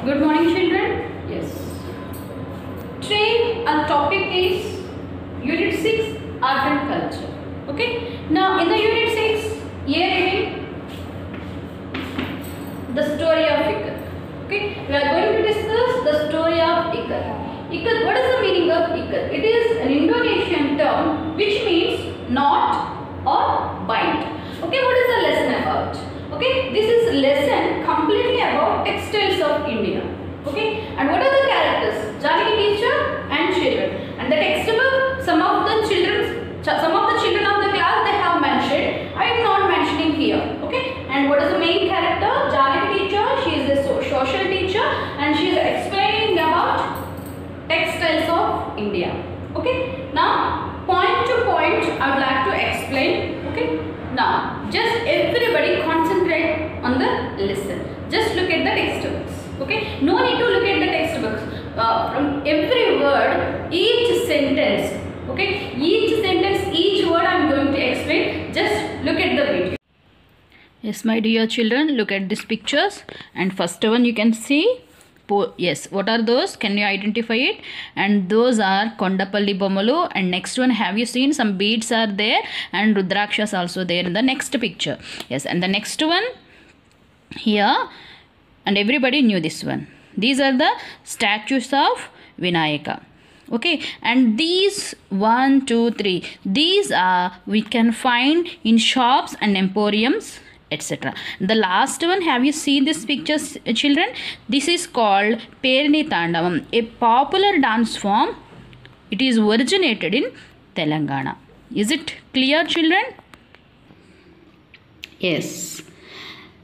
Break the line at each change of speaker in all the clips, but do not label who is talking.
Good morning, children. Yes. Today our topic is Unit 6 Art and Culture. Okay. Now in the Unit 6, here reading the story of Ikat. Okay. We are going to discuss the story of Ikat. Ikat. What is the meaning of Ikat? It is an Indonesian term which means knot or bind. Okay. What is the lesson about? Okay, this is lesson completely about textiles of India. Okay, and what are the characters? Janaki teacher and children. And the textbook, some of the children of the class they have mentioned. I am not mentioning here. Okay, and what is the main character? Janaki teacher. She is a social teacher and she is explaining about textiles of India. Okay, now point to point I would like to explain. Okay. Now, just everybody concentrate on the lesson. Just look at the textbooks. Okay? No need to look at the textbooks. From every word, each sentence. Okay? Each sentence, each word I am going to explain. Just look at the video.
Yes, my dear children, look at these pictures. And first one you can see. Yes, what are those? Can you identify it? And those are Kondapalli Bommalu. And next one, have you seen some beads are there and Rudrakshas also there in the next picture. Yes, and the next one here, and everybody knew this one. These are the statues of Vinayaka. Okay, and these 1, 2, 3, these are we can find in shops and emporiums, etc. The last one, have you seen this pictures, children? This is called Perini Tandavam, a popular dance form. It is originated in Telangana. Is it clear, children? Yes.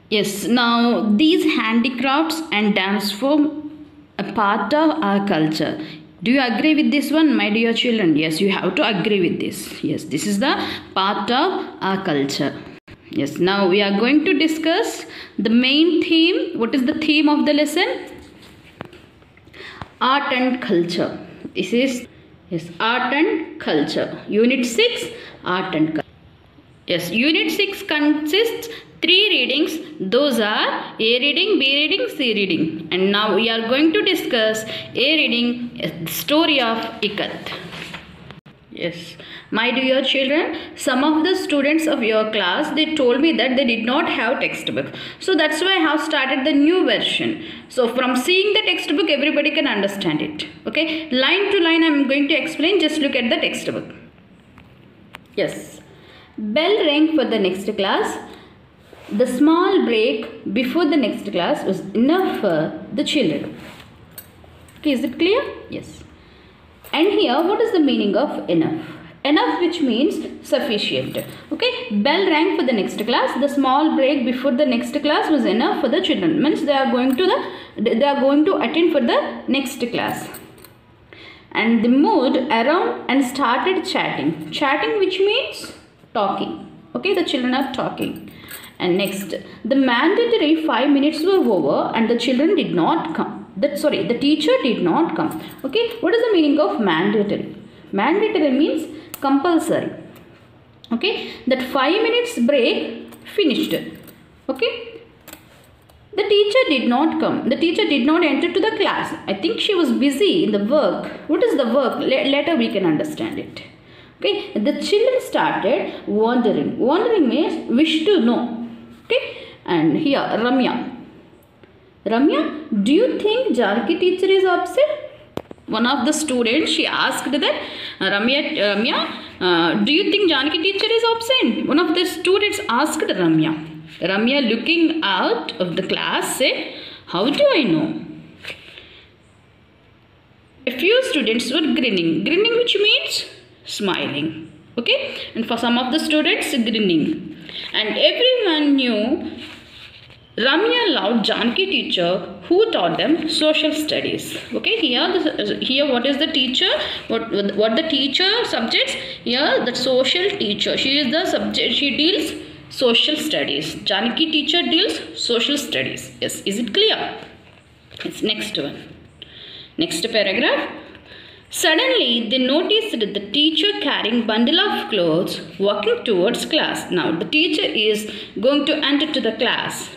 Yes. Now these handicrafts and dance form a part of our culture. Do you agree with this one, my dear children? Yes, you have to agree with this. Yes, this is the part of our culture. Yes, now we are going to discuss the main theme. What is the theme of the lesson? Art and culture. This is, yes, art and culture. Unit 6, art and culture. Yes, Unit 6 consists 3 readings. Those are A reading, B reading, C reading. And now we are going to discuss A reading, the story of Ikat. Yes, my dear children, some of the students of your class, they told me that they did not have textbook. So that's why I have started the new version. So from seeing the textbook, everybody can understand it. Okay, line to line I am going to explain. Just look at the textbook. Yes, bell rang for the next class. The small break before the next class was enough for the children. Okay, is it clear? Yes. And here, what is the meaning of enough? Enough, which means sufficient. Okay, bell rang for the next class. The small break before the next class was enough for the children. Means they are going to attend for the next class. And they moved around and started chatting. Chatting, which means talking. Okay, the children are talking. And next, the mandatory 5 minutes were over and the children did not come. The teacher did not come. Okay, what is the meaning of mandatory? Mandatory means compulsory. Okay, that 5 minutes break finished. Okay, the teacher did not come. The teacher did not enter to the class. I think she was busy in the work. What is the work? Later we can understand it. Okay, the children started wondering. Wondering means wish to know. Okay, and here Ramya, do you think Janaki teacher is upset? One of the students, she asked that, Ramya, do you think Janaki teacher is absent? One of the students asked Ramya. Ramya, looking out of the class, said, how do I know? A few students were grinning. Grinning, which means smiling. Okay, and for some of the students, grinning. And everyone knew Ramya loved Janaki teacher who taught them social studies. Okay, here what is the teacher? What the teacher subjects? Here the social teacher. She is the subject. She deals social studies. Janaki teacher deals social studies. Yes, is it clear? It's next one. Next paragraph. Suddenly, they noticed the teacher carrying bundle of clothes walking towards class. Now, the teacher is going to enter to the class.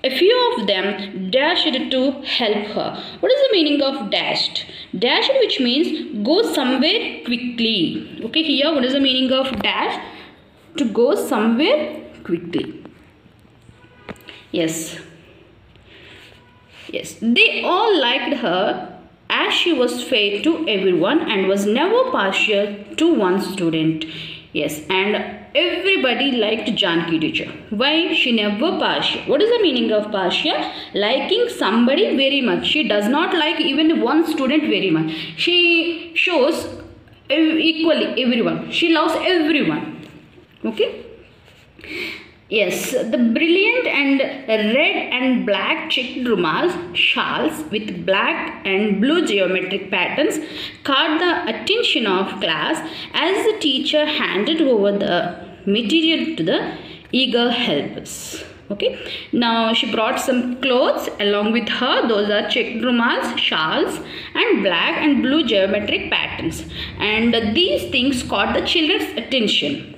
a few of them dashed to help her. What is the meaning of dashed? Dashed, which means go somewhere quickly. Okay, here what is the meaning of dash? To go somewhere quickly. Yes. Yes, they all liked her as she was fair to everyone and was never partial to one student. Yes, and everybody liked Janaki teacher. Why? She never partial. What is the meaning of partial? Liking somebody very much. She does not like even one student very much. She shows equally everyone. She loves everyone. Okay. Yes, the brilliant and red and black checked rumals, shawls with black and blue geometric patterns caught the attention of class as the teacher handed over the material to the eager helpers. Okay, now she brought some clothes along with her. Those are checked rumals, shawls and black and blue geometric patterns, and these things caught the children's attention.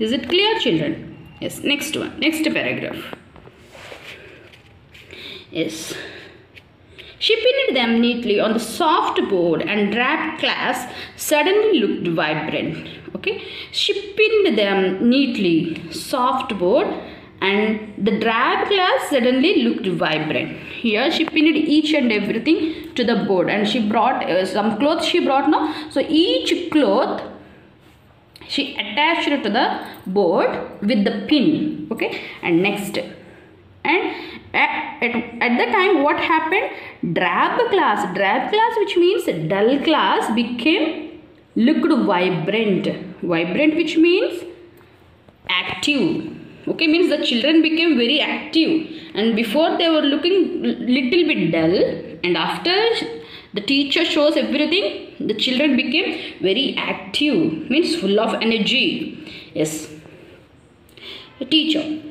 Is it clear, children? Yes, next one, next paragraph. Yes. She pinned them neatly on the soft board and drab class suddenly looked vibrant. Okay. She pinned them neatly, soft board, and the drab class suddenly looked vibrant. Here she pinned each and everything to the board, and she brought some clothes she brought now. So each cloth she attached it to the board with the pin. Okay, and next, and at the time what happened? Drab class, which means dull class, looked vibrant. Vibrant, which means active. Okay, means the children became very active, and before they were looking little bit dull, and after the teacher shows everything, the children became very active, means full of energy. Yes. Teacher,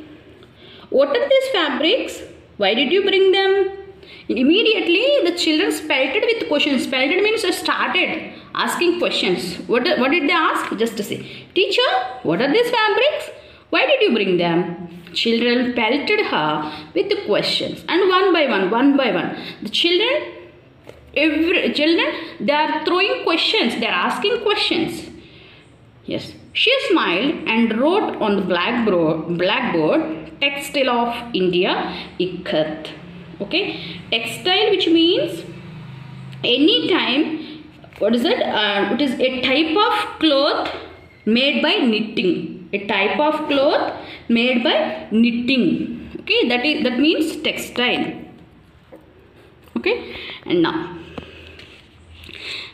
what are these fabrics? Why did you bring them? Immediately the children pelted with questions. Pelted means started asking questions. What did they ask? Just to say, teacher, what are these fabrics? Why did you bring them? Children pelted her with the questions, and one by one, the children, they are throwing questions, they are asking questions. Yes. She smiled and wrote on the blackboard, textile of India, ikat. Okay. Textile, which means any time, what is it? It is a type of cloth made by knitting. A type of cloth made by knitting. Okay, that means textile. Okay, and now.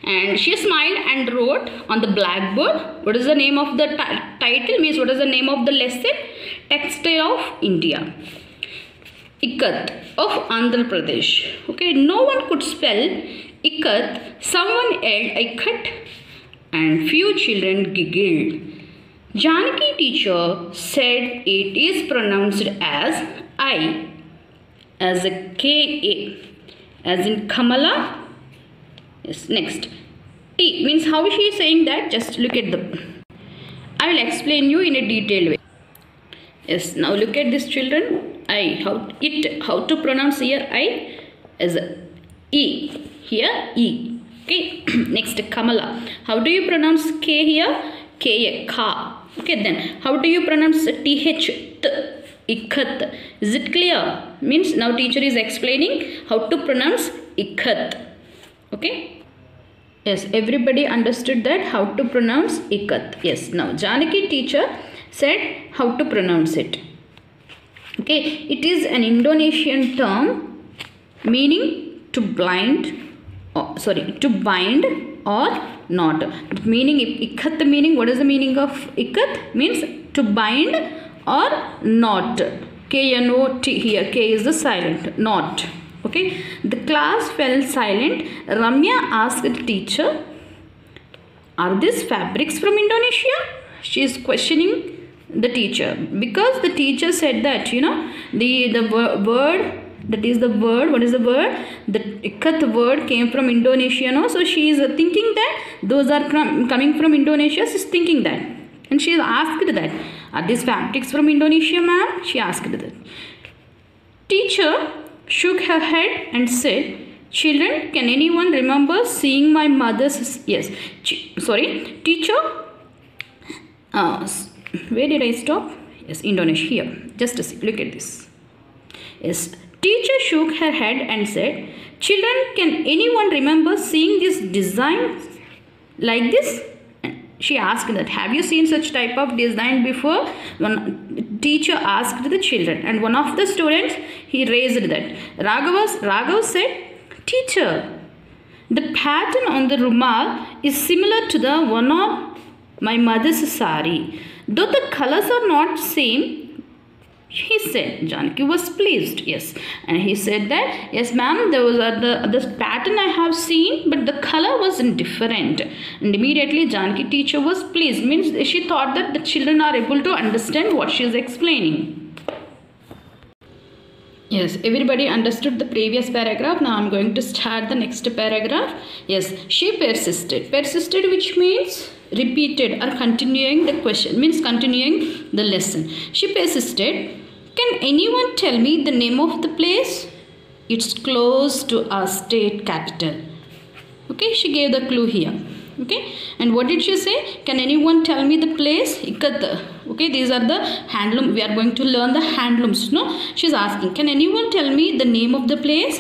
And she smiled and wrote on the blackboard. What is the name of the title? Means what is the name of the lesson? Textile of India. Ikat of Andhra Pradesh. Okay, no one could spell ikat. Someone yelled ikat, and few children giggled. Janaki teacher said it is pronounced as I, as a K-A, as in Kamala. Yes, next. T means how she is saying that, just look at I will explain you in a detailed way. Yes, now look at this, children. I, how to pronounce here I as E. Here E. Okay, next Kamala. How do you pronounce K here? K, Ka. Okay, then how do you pronounce TH? T, Ikat. Is it clear? Means now teacher is explaining how to pronounce Ikat. Okay. Yes, everybody understood that how to pronounce ikat. Yes, now Janaki teacher said how to pronounce it. Okay, it is an Indonesian term meaning to bind or knot. Meaning, ikat meaning, what is the meaning of ikat? Means to bind or knot. K-N-O-T here, K is the silent, knot. Okay, the class fell silent. Ramya asked the teacher, are these fabrics from Indonesia? She is questioning the teacher because the teacher said that, the word, that is the word, what is the word? The ikat word came from Indonesia, no? So she is thinking that those are coming from Indonesia. She is thinking that. And she is asked that, are these fabrics from Indonesia, ma'am? She asked that. Teacher shook her head and said, "Children, can anyone remember seeing my mother's..." Yes, teacher, where did I stop? Yes, Indonesia, here. Just a sec, look at this. Yes, teacher shook her head and said, "Children, can anyone remember seeing this design like this?" She asked that, "Have you seen such type of design before?" One teacher asked the children, and one of the students, he raised that. Raghav said, "Teacher, the pattern on the rumal is similar to the one on my mother's sari. Though the colors are not same," he said. Janaki was pleased. Yes, and he said that, "Yes, ma'am, those are the pattern I have seen, but the color was different." And immediately Janaki teacher was pleased. Means she thought that the children are able to understand what she is explaining. Yes, everybody understood the previous paragraph. Now I'm going to start the next paragraph. Yes, she persisted. Persisted, which means repeated or continuing the question, means continuing the lesson. She persisted. "Can anyone tell me the name of the place? It's close to our state capital." Okay, she gave the clue here. Okay, and what did she say? Can anyone tell me the place? Ikat. Okay, these are the handloom. We are going to learn the handlooms. No, she's asking, "Can anyone tell me the name of the place?"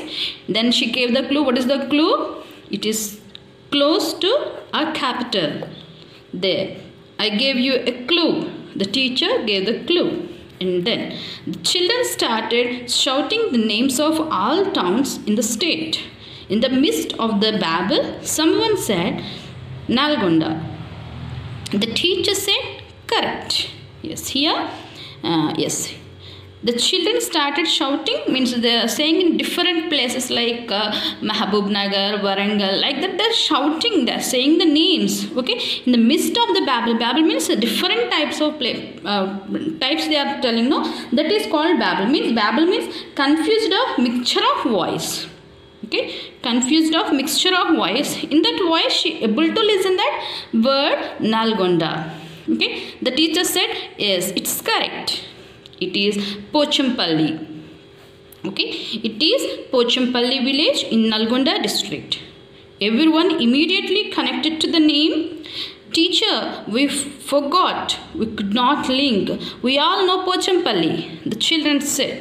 Then she gave the clue. What is the clue? It is close to our capital. There, I gave you a clue. The teacher gave the clue. And then the children started shouting the names of all towns in the state. In the midst of the babble, someone said, "Nalgonda." The teacher said, "Correct." Yes, here, yes. The children started shouting, means they are saying in different places like Mahabub Nagar, Warangal, like that they're shouting, they're saying the names. Okay, in the midst of the babble. Babble means different types of types they are telling. No, that is called babble. Babble means confused of mixture of voice. Okay, confused of mixture of voice. In that voice, she able to listen that word Nalgonda. Okay, the teacher said, "Yes, it's correct. It is Pochampalli." Okay, it is Pochampalli village in Nalgonda district. Everyone immediately connected to the name. "Teacher, we forgot. We could not link. We all know Pochampalli," the children said.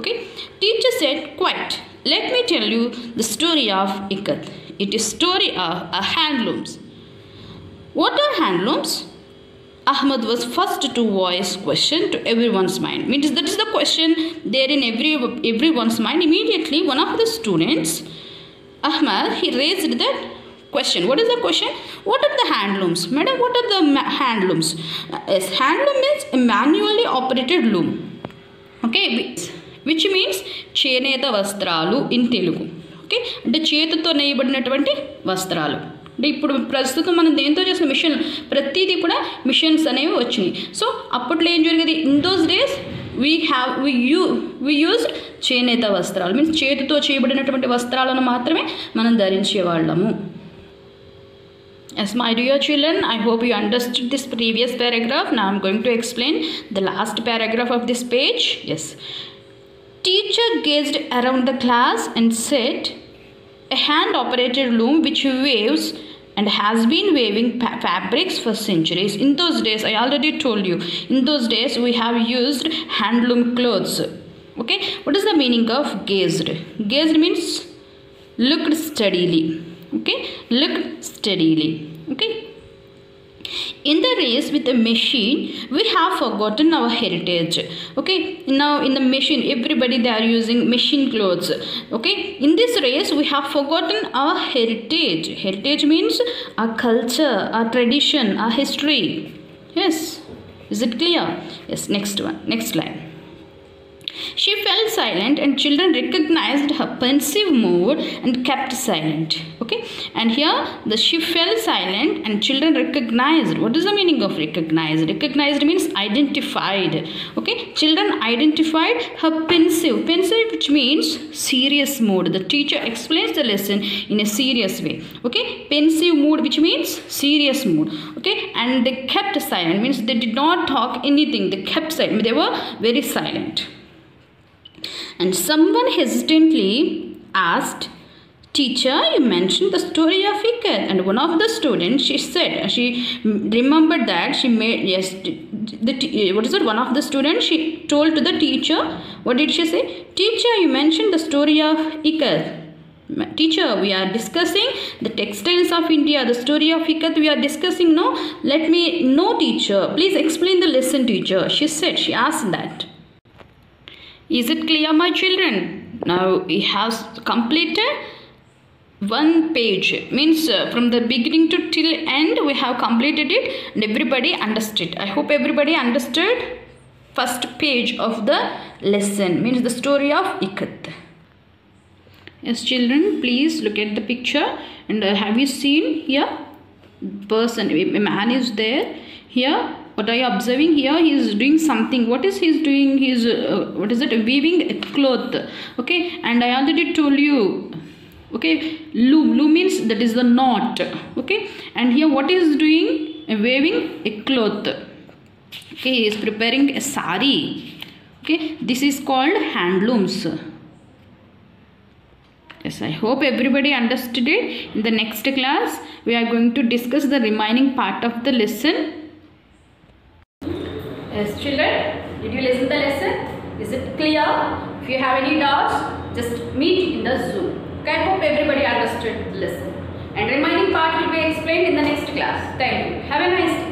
Okay, teacher said, "Quite. Let me tell you the story of Ikat. It is story of handlooms." "What are handlooms?" Ahmad was first to voice question to everyone's mind. Means that is the question there in everyone's mind. Immediately one of the students, Ahmad, he raised that question. What is the question? "What are the handlooms?" "Madam, what are the handlooms?" Yes, handloom means a manually operated loom. Okay, which means చేనేత వస్త్రాలు in Telugu. Okay, అంటే చేతితో నేయబడినటువంటి వస్త్రాలు. అంటే ఇప్పుడు ప్రస్తుతం మనం దేంతో చేసిన మిషన్, ప్రతిదీ కూడా మిషన్స్ అనేవి వచ్చినాయి. సో అప్పట్లో ఏం జరిగేది? In those days we used చేనేత వస్త్రాలు, మీన్స్ చేతితో చేయబడినటువంటి వస్త్రాలను మాత్రమే మనం ధరించేవాళ్ళము. Yes, my dear children, I hope you understood this previous paragraph. Now I am going to explain the last paragraph of this page. Yes. Teacher gazed around the class and said, "A hand-operated loom which waves and has been waving fabrics for centuries." In those days, I already told you, in those days we have used handloom clothes. Okay, what is the meaning of gazed? Gazed means looked steadily. Okay, looked steadily. Okay, in the race with the machine, we have forgotten our heritage. Okay, now in the machine, everybody they are using machine clothes. Okay, in this race, we have forgotten our heritage. Heritage means our culture, our tradition, our history. Yes, is it clear? Yes, next one, next line. She fell silent and children recognized her pensive mood and kept silent. Okay, and here she fell silent and children recognized. What is the meaning of recognized? Recognized means identified. Okay, children identified her pensive. Pensive, which means serious mood. The teacher explains the lesson in a serious way. Okay, pensive mood, which means serious mood. Okay, and they kept silent, means they did not talk anything. They kept silent. They were very silent. And someone hesitantly asked, "Teacher, you mentioned the story of Ikat." And one of the students, she said, she remembered that she made, yes, one of the students, she told to the teacher, what did she say? "Teacher, you mentioned the story of Ikat." "Teacher, we are discussing the textiles of India, the story of Ikat we are discussing, no? Let me, no teacher, please explain the lesson, teacher," she said, she asked that. Is it clear, my children? Now we have completed one page, means from the beginning to till end we have completed it and everybody understood. I hope everybody understood first page of the lesson, means the story of Ikat. Yes, children, please look at the picture. And have you seen here person, a man is there here. What are you observing here? He is doing something. What is he doing? He is what is it, weaving a cloth. Okay, and I already told you, okay, loom means that is the knot. Okay, and here what is doing? Weaving a cloth. Okay, he is preparing a sari. Okay, this is called handlooms. Yes, I hope everybody understood it. In the next class, we are going to discuss the remaining part of the lesson. Yes, children, did you listen the lesson? Is it clear? If you have any doubts, just meet in the Zoom. Okay, I hope everybody understood the lesson. And remaining part will be explained in the next class. Thank you. Have a nice day.